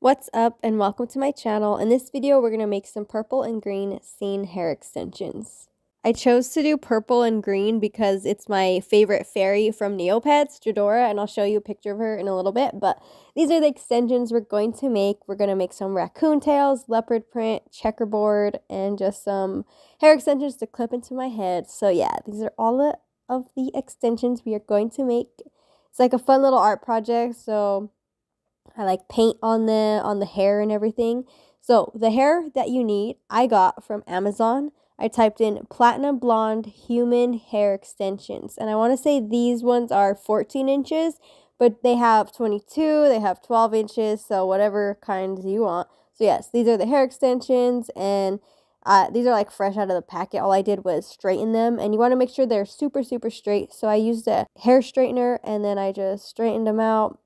What's up and welcome to my channel. In this video we're going to make some purple and green scene hair extensions. I chose to do purple and green because it's my favorite fairy from Neopets, Jadora, and I'll show you a picture of her in a little bit, but these are the extensions we're going to make. We're going to make some raccoon tails, leopard print, checkerboard, and just some hair extensions to clip into my head. So yeah, these are all of the extensions we are going to make. It's like a fun little art project, so I like paint on the hair and everything. So the hair that you need, I got from Amazon. I typed in platinum blonde human hair extensions. And I want to say these ones are 14 inches, but they have 22, they have 12 inches, so whatever kinds you want. So yes, these are the hair extensions, and these are like fresh out of the packet. All I did was straighten them, and you want to make sure they're super, super straight. So I used a hair straightener, and then I just straightened them out.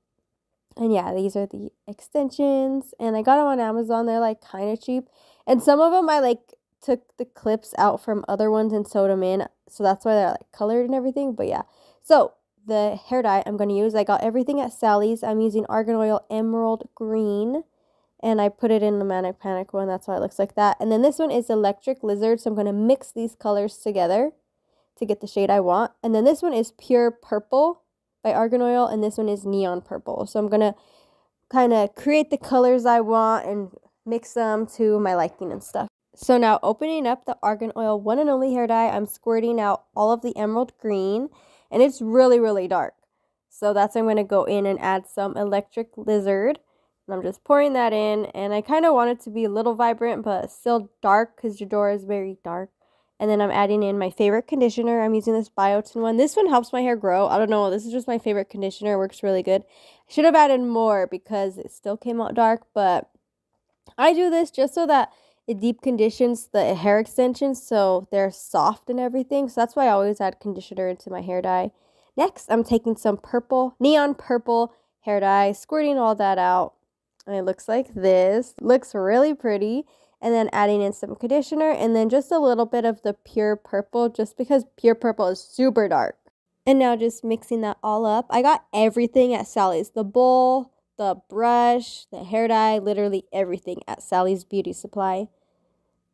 And yeah, these are the extensions, and I got them on Amazon. They're like kind of cheap, and some of them I like took the clips out from other ones and sewed them in, so that's why they're like colored and everything. But yeah, so the hair dye I'm going to use, I got everything at Sally's. I'm using Argan Oil Emerald Green, and I put it in the Manic Panic one. That's why it looks like that. And then this one is Electric Lizard, so I'm going to mix these colors together to get the shade I want. And then this one is Pure Purple by Argan Oil, and this one is Neon Purple. So I'm going to kind of create the colors I want and mix them to my liking and stuff. So now opening up the Argan Oil One and Only hair dye, I'm squirting out all of the emerald green, and it's really, really dark. So that's when I'm going to go in and add some Electric Lizard. And I'm just pouring that in, and I kind of want it to be a little vibrant, but still dark because Jadora is very dark. And then I'm adding in my favorite conditioner. I'm using this Biotin one. This one helps my hair grow. I don't know. This is just my favorite conditioner. It works really good. I should have added more because it still came out dark. But I do this just so that it deep conditions the hair extensions so they're soft and everything. So that's why I always add conditioner into my hair dye. Next, I'm taking some purple, neon purple hair dye, squirting all that out. And it looks like this. Looks really pretty. And then adding in some conditioner, and then just a little bit of the Pure Purple, just because Pure Purple is super dark. And now just mixing that all up. I got everything at Sally's. The bowl, the brush, the hair dye, literally everything at Sally's Beauty Supply.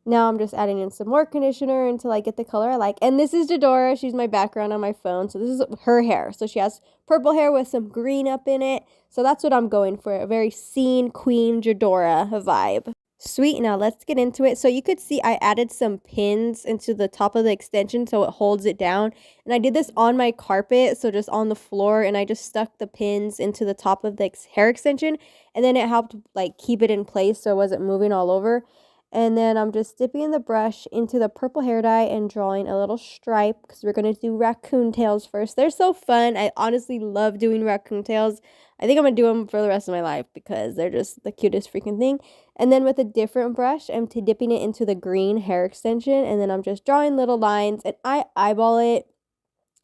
Now I'm just adding in some more conditioner until I get the color I like. And this is Jadora. She's my background on my phone. So this is her hair. So she has purple hair with some green up in it. So that's what I'm going for. A very scene queen Jadora vibe. Sweet, now let's get into it. So you could see I added some pins into the top of the extension so it holds it down. And I did this on my carpet, so just on the floor, and I just stuck the pins into the top of the hair extension, and then it helped like keep it in place so it wasn't moving all over. And then I'm just dipping the brush into the purple hair dye and drawing a little stripe because we're going to do raccoon tails first. They're so fun. I honestly love doing raccoon tails. I think I'm going to do them for the rest of my life because they're just the cutest freaking thing. And then with a different brush, I'm dipping it into the green hair extension, and then I'm just drawing little lines, and I eyeball it.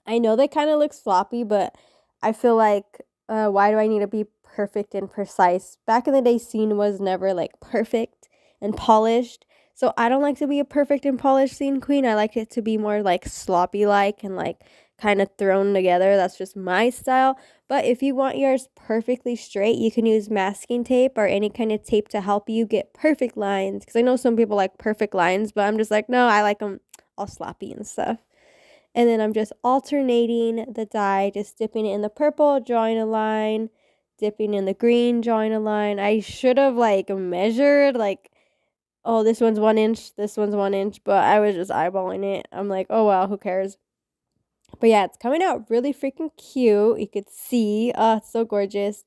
I know they kind of look sloppy, but I feel like, why do I need to be perfect and precise? Back in the day, scene was never like perfect and polished. So I don't like to be a perfect and polished scene queen. I like it to be more like sloppy like and like kind of thrown together. That's just my style. But if you want yours perfectly straight, you can use masking tape or any kind of tape to help you get perfect lines. Because I know some people like perfect lines, but I'm just like, no, I like them all sloppy and stuff. And then I'm just alternating the dye, just dipping it in the purple, drawing a line, dipping in the green, drawing a line. I should have like measured like, oh, this one's 1 inch, this one's 1 inch, but I was just eyeballing it. I'm like, oh, well, who cares? But yeah, it's coming out really freaking cute. You could see, oh, it's so gorgeous.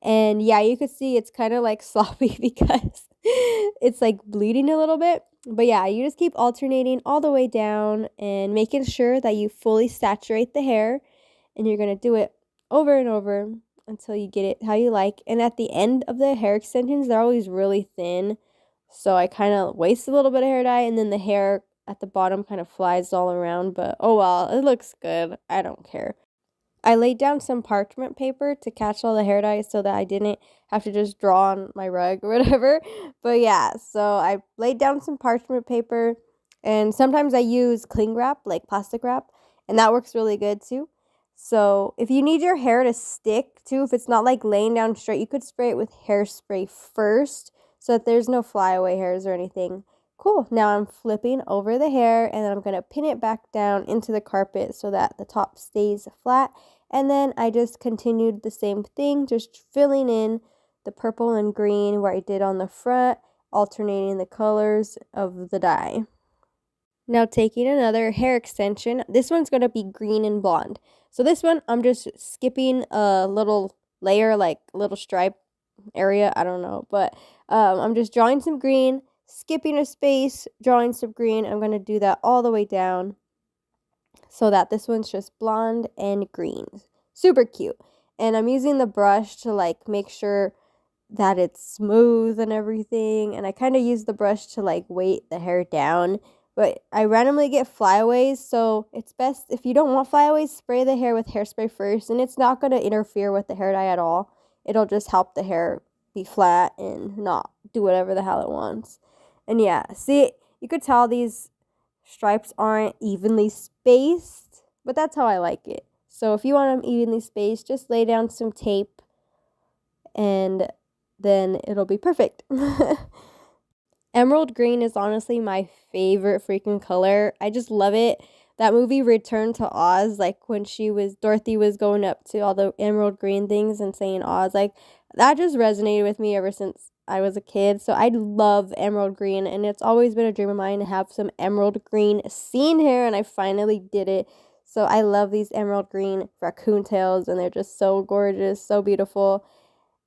And yeah, you could see it's kind of like sloppy because it's like bleeding a little bit. But yeah, you just keep alternating all the way down and making sure that you fully saturate the hair. And you're going to do it over and over until you get it how you like. And at the end of the hair extensions, they're always really thin. So I kind of waste a little bit of hair dye, and then the hair at the bottom kind of flies all around. But oh well, it looks good. I don't care. I laid down some parchment paper to catch all the hair dye so that I didn't have to just draw on my rug or whatever. But yeah, so I laid down some parchment paper, and sometimes I use cling wrap, like plastic wrap, and that works really good too. So if you need your hair to stick too, if it's not like laying down straight, you could spray it with hairspray first so that there's no flyaway hairs or anything. Cool. Now I'm flipping over the hair and then I'm going to pin it back down into the carpet so that the top stays flat. And then I just continued the same thing, just filling in the purple and green where I did on the front, alternating the colors of the dye. Now taking another hair extension, this one's going to be green and blonde. So this one, I'm just skipping a little layer, like a little stripe area, I don't know. But I'm just drawing some green, skipping a space, drawing some green. I'm going to do that all the way down so that this one's just blonde and green. Super cute. And I'm using the brush to like make sure that it's smooth and everything. And I kind of use the brush to like weight the hair down. But I randomly get flyaways, so it's best if you don't want flyaways, spray the hair with hairspray first, and it's not going to interfere with the hair dye at all. It'll just help the hair be flat and not do whatever the hell it wants. And yeah, see, you could tell these stripes aren't evenly spaced, but that's how I like it. So if you want them evenly spaced, just lay down some tape and then it'll be perfect. Emerald green is honestly my favorite freaking color. I just love it. That movie Return to Oz, like when Dorothy was going up to all the emerald green things and saying Oz, like that just resonated with me ever since I was a kid. So I love emerald green, and it's always been a dream of mine to have some emerald green scene hair, and I finally did it. So I love these emerald green raccoon tails, and they're just so gorgeous, so beautiful.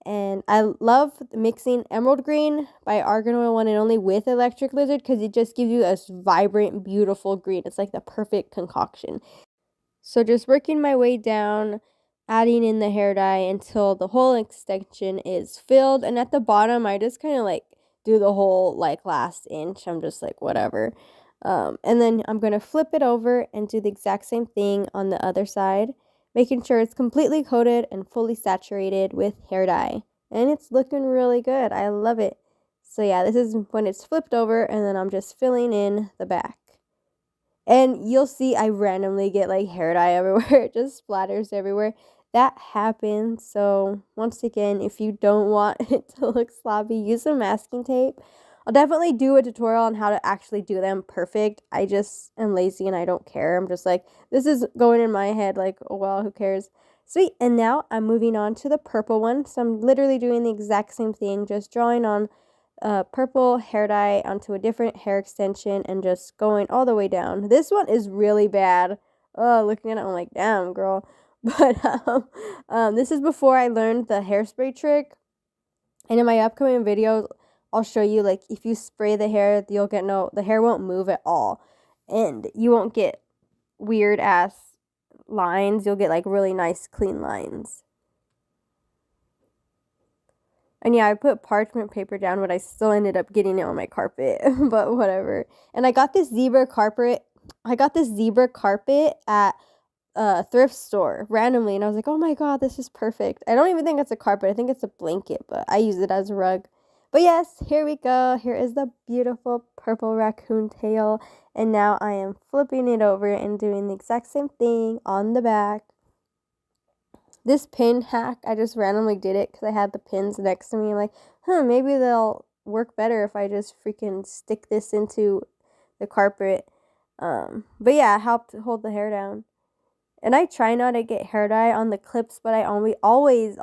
And I love mixing emerald green by Argan Oil One and Only with Electric Lizard because it just gives you a vibrant, beautiful green. It's like the perfect concoction. So just working my way down, adding in the hair dye until the whole extension is filled. And at the bottom, I just kind of like do the whole like last inch. I'm just like, whatever. And then I'm going to flip it over and do the exact same thing on the other side, making sure it's completely coated and fully saturated with hair dye. And it's looking really good. I love it. So yeah, this is when it's flipped over, and then I'm just filling in the back. And you'll see I randomly get like hair dye everywhere. It just splatters everywhere. That happens. So once again, if you don't want it to look sloppy, use some masking tape. I'll definitely do a tutorial on how to actually do them perfect. I just am lazy and I don't care. I'm just like, this is going in my head like, oh well, who cares? Sweet. And now I'm moving on to the purple one. So I'm literally doing the exact same thing, just drawing on purple hair dye onto a different hair extension and just going all the way down. This one is really bad. Oh, looking at it, I'm like, damn, girl. But this is before I learned the hairspray trick. And in my upcoming video, I'll show you, like, if you spray the hair, the hair won't move at all. And you won't get weird ass lines. You'll get, like, really nice, clean lines. And yeah, I put parchment paper down, but I still ended up getting it on my carpet. But whatever. And I got this zebra carpet. At a thrift store randomly. And I was like, oh my god, this is perfect. I don't even think it's a carpet. I think it's a blanket, but I use it as a rug. But yes, here we go. Here is the beautiful purple raccoon tail. And now I am flipping it over and doing the exact same thing on the back. This pin hack, I just randomly did it because I had the pins next to me. I'm like, maybe they'll work better if I just freaking stick this into the carpet. But yeah, it helped hold the hair down. And I try not to get hair dye on the clips, but I always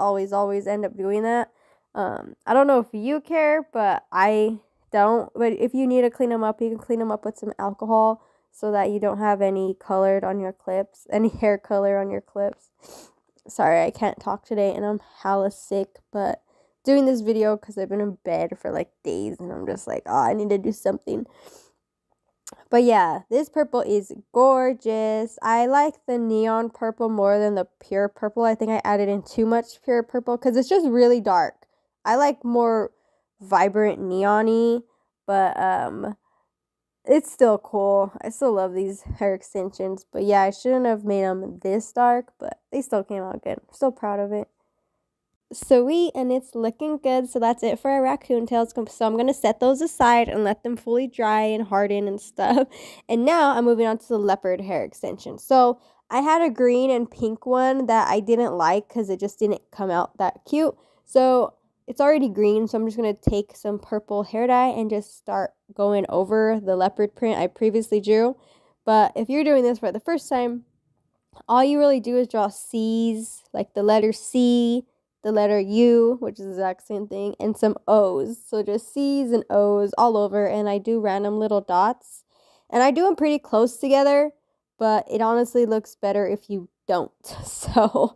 end up doing that. I don't know if you care, but I don't. But if you need to clean them up, you can clean them up with some alcohol so that you don't have any colored on your clips, any hair color on your clips. Sorry, I can't talk today, and I'm hella sick, but doing this video because I've been in bed for like days, and I'm just like, I need to do something. But yeah, this purple is gorgeous. I like the neon purple more than the pure purple. I think I added in too much pure purple because it's just really dark. I like more vibrant neon-y, but it's still cool. I still love these hair extensions. But yeah, I shouldn't have made them this dark, but they still came out good. I'm still proud of it. Sweet, and it's looking good. So that's it for our raccoon tails. So I'm going to set those aside and let them fully dry and harden and stuff. And now I'm moving on to the leopard hair extension. So I had a green and pink one that I didn't like because it just didn't come out that cute. So it's already green, so I'm just going to take some purple hair dye and just start going over the leopard print I previously drew. But if you're doing this for the first time, all you really do is draw C's, like the letter C, the letter U, which is the exact same thing, and some O's. So just C's and O's all over, and I do random little dots. And I do them pretty close together, but it honestly looks better if you don't. So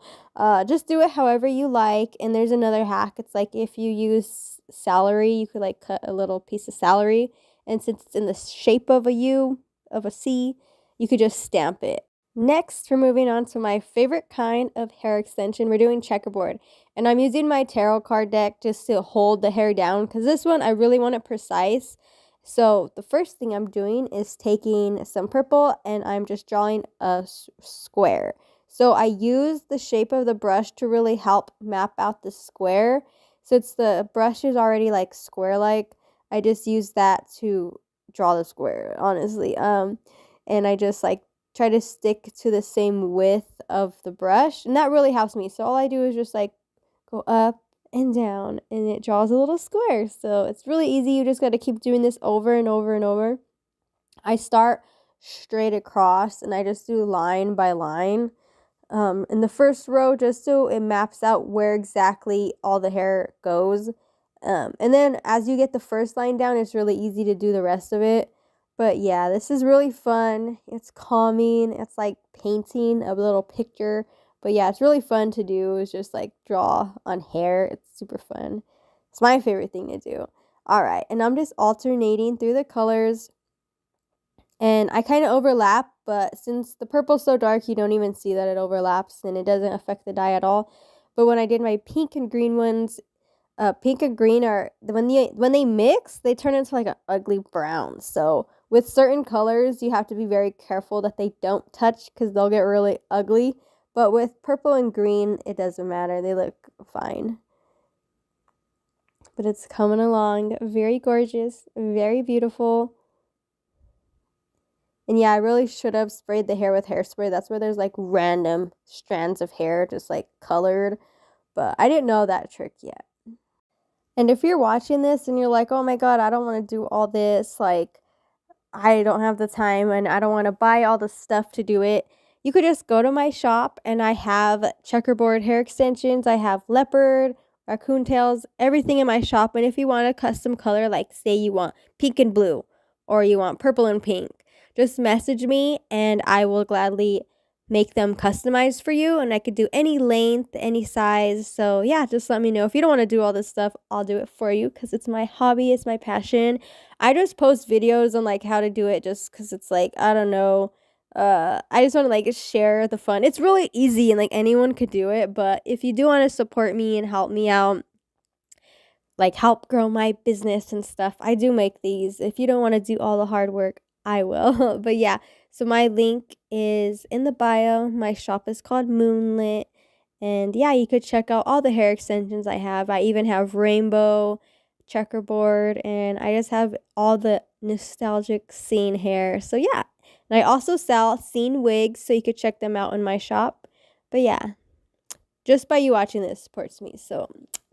just do it however you like. And there's another hack. It's like if you use celery, you could like cut a little piece of celery. And since it's in the shape of a U, of a C, you could just stamp it. Next, we're moving on to my favorite kind of hair extension. We're doing checkerboard. And I'm using my tarot card deck just to hold the hair down because this one, I really want it precise. So the first thing I'm doing is taking some purple and I'm just drawing a square. So I use the shape of the brush to really help map out the square. Since the brush is already like square-like, I just use that to draw the square, honestly. And I just like try to stick to the same width of the brush, and that really helps me. So all I do is just like go up and down, and it draws a little square. So it's really easy. You just got to keep doing this over and over and over. I start straight across, and I just do line by line in the first row, just so it maps out where exactly all the hair goes. And then as you get the first line down, it's really easy to do the rest of it. But yeah, this is really fun. It's calming. It's like painting a little picture. But yeah, it's really fun to do. It's just like draw on hair. It's super fun. It's my favorite thing to do. All right, and I'm just alternating through the colors. And I kind of overlap, but since the purple's so dark, you don't even see that it overlaps and it doesn't affect the dye at all. But when I did my pink and green ones, pink and green are, when they mix, they turn into like an ugly brown. So with certain colors, you have to be very careful that they don't touch because they'll get really ugly. But with purple and green, it doesn't matter. They look fine. But it's coming along. Very gorgeous. Very beautiful. And yeah, I really should have sprayed the hair with hairspray. That's where there's like random strands of hair just like colored. But I didn't know that trick yet. And if you're watching this and you're like, oh my God, I don't want to do all this, like, I don't have the time and I don't want to buy all the stuff to do it, you could just go to my shop and I have checkerboard hair extensions. I have leopard, raccoon tails, everything in my shop. And if you want a custom color, like say you want pink and blue or you want purple and pink, just message me and I will gladly make them customized for you, and I could do any length, any size. So yeah, just let me know. If you don't want to do all this stuff, I'll do it for you because it's my hobby, it's my passion. I just post videos on like how to do it just because it's like, I don't know, I just want to like share the fun. It's really easy and like anyone could do it, but if you do want to support me and help me out, like help grow my business and stuff, I do make these. If you don't want to do all the hard work, I will. But yeah, so my link is in the bio. My shop is called Moonlit. And yeah, you could check out all the hair extensions I have. I even have rainbow, checkerboard, and I just have all the nostalgic scene hair. So yeah, and I also sell scene wigs, so you could check them out in my shop. But yeah, just by you watching this supports me. So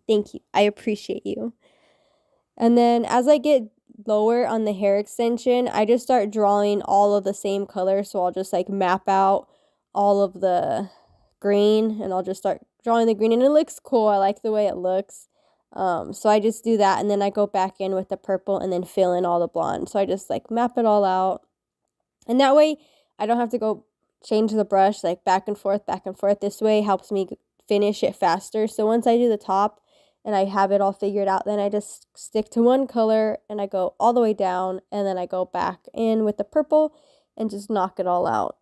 thank you. I appreciate you. And then as I get lower on the hair extension, I just start drawing all of the same color. So I'll just like map out all of the green and I'll just start drawing the green and it looks cool. I like the way it looks. So I just do that and then I go back in with the purple and then fill in all the blonde. So I just like map it all out. And that way I don't have to go change the brush like back and forth. This way helps me finish it faster. So once I do the top and I have it all figured out, then I just stick to one color and I go all the way down and then I go back in with the purple and just knock it all out.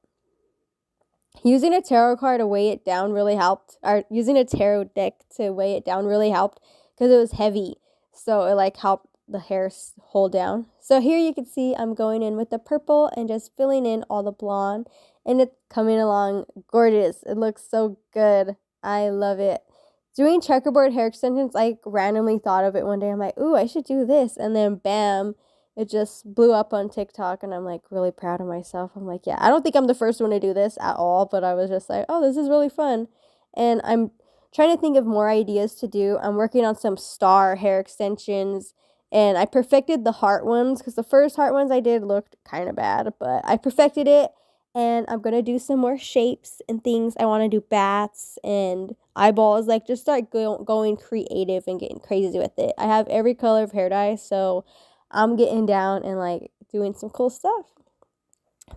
Using a tarot card to weigh it down really helped, or using a tarot deck to weigh it down really helped because it was heavy. So it like helped the hair hold down. So here you can see I'm going in with the purple and just filling in all the blonde and it's coming along gorgeous. It looks so good. I love it. Doing checkerboard hair extensions, I randomly thought of it one day. I'm like, ooh, I should do this. And then bam, It just blew up on TikTok, and I'm like really proud of myself. I'm like, yeah, I don't think I'm the first one to do this at all, but I was just like, oh, this is really fun. And I'm trying to think of more ideas to do. I'm working on some star hair extensions, and I perfected the heart ones because the first heart ones I did looked kind of bad, but I perfected it. And I'm going to do some more shapes and things. I want to do bats and eyeballs, like just start going creative and getting crazy with it. I have every color of hair dye, so I'm getting down and like doing some cool stuff.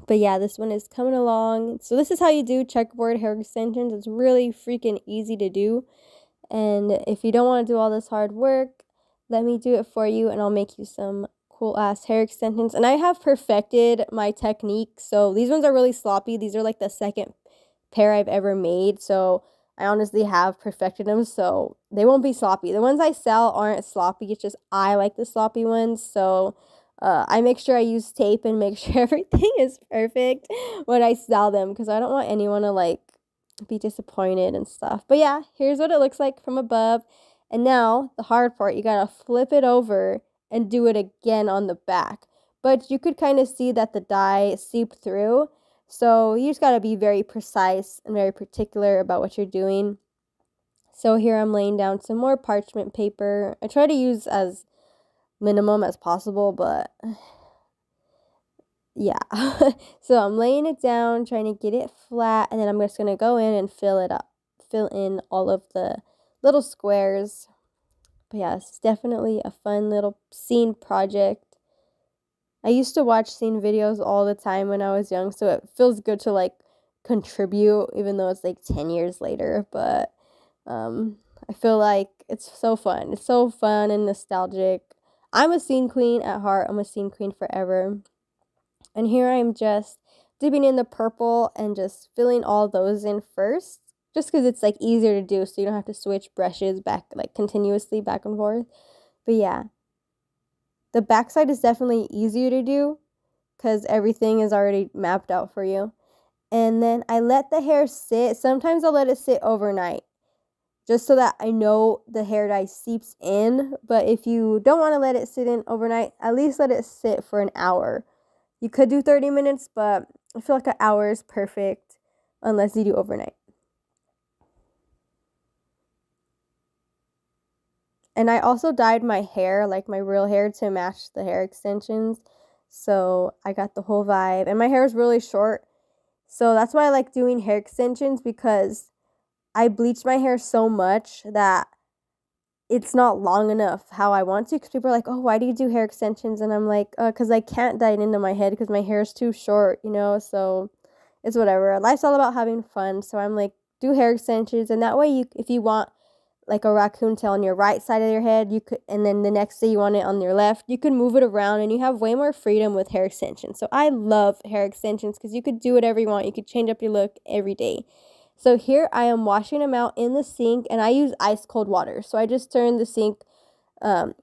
But yeah, this one is coming along. So this is how you do checkerboard hair extensions. It's really freaking easy to do. And if you don't want to do all this hard work, let me do it for you, and I'll make you some cool ass hair extensions. And I have perfected my technique. So these ones are really sloppy. These are like the second pair I've ever made. So I honestly have perfected them, so they won't be sloppy. The ones I sell aren't sloppy. It's just I like the sloppy ones. So I make sure I use tape and make sure everything is perfect when I sell them, because I don't want anyone to like be disappointed and stuff. But yeah, here's what it looks like from above. And now the hard part, you gotta flip it over and do it again on the back. But you could kind of see that the dye seeped through. So you just gotta be very precise and very particular about what you're doing. So here I'm laying down some more parchment paper. I try to use as minimum as possible, but yeah. So I'm laying it down, trying to get it flat, and then I'm just gonna go in and fill it up, fill in all of the little squares. But yeah, it's definitely a fun little scene project. I used to watch scene videos all the time when I was young, so it feels good to like contribute, even though it's like 10 years later. But I feel like it's so fun. It's so fun and nostalgic. I'm a scene queen at heart. I'm a scene queen forever. And here I'm just dipping in the purple and just filling all those in first, just because it's like easier to do, so you don't have to switch brushes back like continuously back and forth. But yeah, the backside is definitely easier to do because everything is already mapped out for you. And then I let the hair sit. Sometimes I'll let it sit overnight, just so that I know the hair dye seeps in. But if you don't want to let it sit in overnight, at least let it sit for an hour. You could do 30 minutes, but I feel like an hour is perfect unless you do overnight. And I also dyed my hair, like my real hair, to match the hair extensions. So I got the whole vibe. And my hair is really short. So that's why I like doing hair extensions, because I bleached my hair so much that it's not long enough how I want to. Because people are like, oh, why do you do hair extensions? And I'm like, because I can't dye it into my head because my hair is too short, you know? So it's whatever. Life's all about having fun. So I'm like, do hair extensions. And that way, if you want like a raccoon tail on your right side of your head, you could, and then the next day you want it on your left, you can move it around, and you have way more freedom with hair extensions. So I love hair extensions because you could do whatever you want. You could change up your look every day. So here I am washing them out in the sink, and I use ice cold water. So I just turn the sink to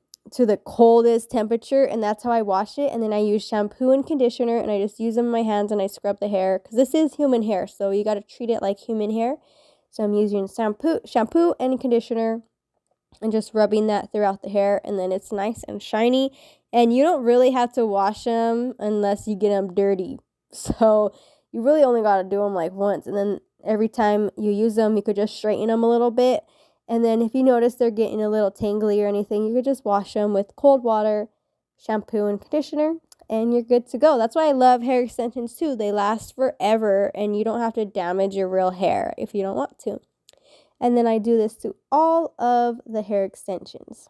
the coldest temperature, and that's how I wash it. And then I use shampoo and conditioner, and I just use them in my hands, and I scrub the hair because this is human hair, so you got to treat it like human hair. So I'm using shampoo and conditioner and just rubbing that throughout the hair, and then it's nice and shiny. And you don't really have to wash them unless you get them dirty. So you really only got to do them like once, and then every time you use them, you could just straighten them a little bit. And then if you notice they're getting a little tangly or anything, you could just wash them with cold water, shampoo, and conditioner, and you're good to go. That's why I love hair extensions too. They last forever, and you don't have to damage your real hair if you don't want to. And then I do this to all of the hair extensions.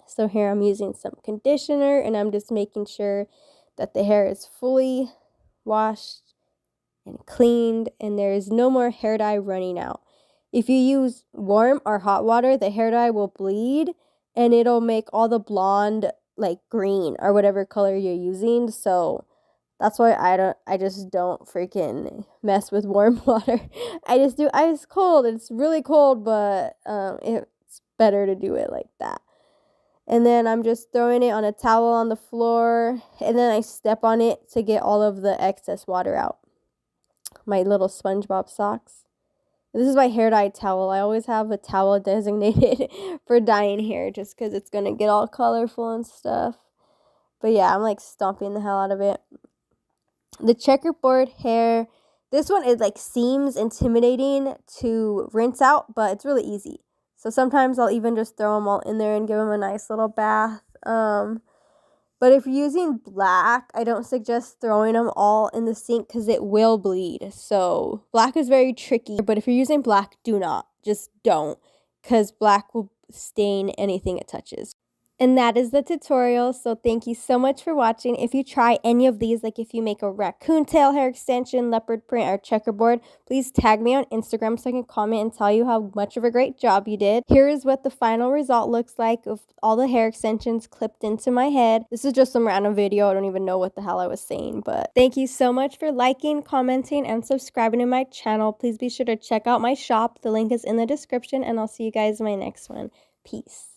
So here I'm using some conditioner, and I'm just making sure that the hair is fully washed and cleaned, and there is no more hair dye running out. If you use warm or hot water, the hair dye will bleed, and it'll make all the blonde like green or whatever color you're using. So that's why I just don't freaking mess with warm water. I just do ice cold. It's really cold, but it's better to do it like that. And then I'm just throwing it on a towel on the floor, and then I step on it to get all of the excess water out. My little SpongeBob socks. This is my hair dye towel. I always have a towel designated for dyeing hair just because it's going to get all colorful and stuff. But yeah, I'm like stomping the hell out of it. The checkerboard hair, this one, it like seems intimidating to rinse out, but it's really easy. So sometimes I'll even just throw them all in there and give them a nice little bath. But if you're using black, I don't suggest throwing them all in the sink because it will bleed. So black is very tricky, but if you're using black, do not. Just don't, because black will stain anything it touches. And that is the tutorial, so thank you so much for watching. If you try any of these, like if you make a raccoon tail hair extension, leopard print, or checkerboard, please tag me on Instagram so I can comment and tell you how much of a great job you did. Here is what the final result looks like of all the hair extensions clipped into my head. This is just some random video. I don't even know what the hell I was saying, but thank you so much for liking, commenting, and subscribing to my channel. Please be sure to check out my shop. The link is in the description, and I'll see you guys in my next one. Peace.